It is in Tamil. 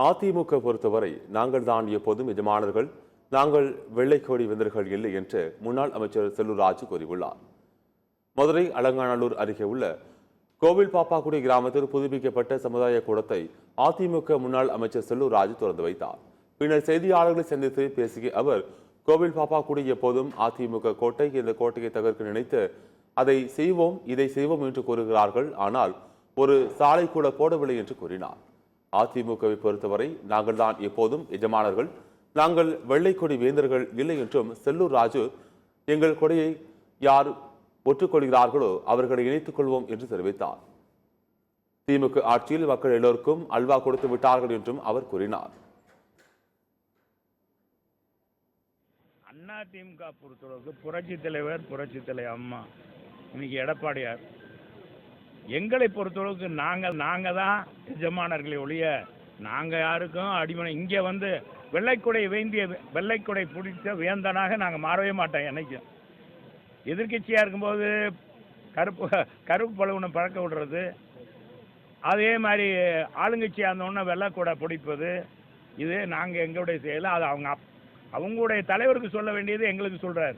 அதிமுக பொறுத்தவரை நாங்கள் தான் எப்போதும் எஜமானர்கள், நாங்கள் வெள்ளைக்கோடி வெந்தர்கள் இல்லை என்று முன்னாள் அமைச்சர் செல்லூர் ராஜு கூறியுள்ளார். மதுரை அலங்காநல்லூர் அருகே உள்ள கோவில் பாப்பாக்குடி கிராமத்தில் புதுப்பிக்கப்பட்ட சமுதாய கூடத்தை அதிமுக முன்னாள் அமைச்சர் செல்லூர் ராஜு திறந்து வைத்தார். பின்னர் செய்தியாளர்களை சந்தித்து பேசிய அவர், கோவில் பாப்பாக்குடி எப்போதும் அதிமுக கோட்டை, இந்த கோட்டையை தகர்க்க நினைத்து அதை செய்வோம், இதை செய்வோம் என்று கூறுகிறார்கள். ஆனால் ஒரு சாலை கூட போடவில்லை என்று கூறினார். அதிமுகவை பொறுத்தவரை நாங்கள் தான் எப்போதும் எஜமானர்கள், நாங்கள் வெள்ளைக்கொடி வேந்தர்கள் இல்லை என்றும் செல்லூர் ராஜு, எங்கள் கொடியை யார் ஒற்றுக்கொள்கிறார்களோ அவர்களை இணைத்துக் கொள்வோம் என்று தெரிவித்தார். திமுக ஆட்சியில் மக்கள் எல்லோருக்கும் அல்வா கொடுத்து விட்டார்கள் என்றும் அவர் கூறினார். அதிமுக பொறுத்தளவுக்கு புரட்சி தலைவர், புரட்சி தலைவர் அம்மா, இன்னைக்கு எடப்பாடியார், எங்களை பொறுத்தளவுக்கு நாங்கள் தான் எஜமானர்களை ஒழிய நாங்கள் யாருக்கும் அடிமனை. இங்கே வந்து வெள்ளைக்கொடை வெள்ளைக்கொடை பிடிச்ச வேந்தனாக நாங்கள் மாறவே மாட்டோம். என்னைக்கும் எதிர்கட்சியாக இருக்கும்போது கருப்பு பழுவனை பழக்க விடுறது, அதே மாதிரி ஆளுங்கட்சியாக இருந்தோன்னா வெள்ளைக்கூடை பிடிப்பது, இது நாங்கள் எங்களுடைய செயல். அது அவங்களுடைய தலைவருக்கு சொல்ல வேண்டியது எங்களுக்கு சொல்கிறாரு.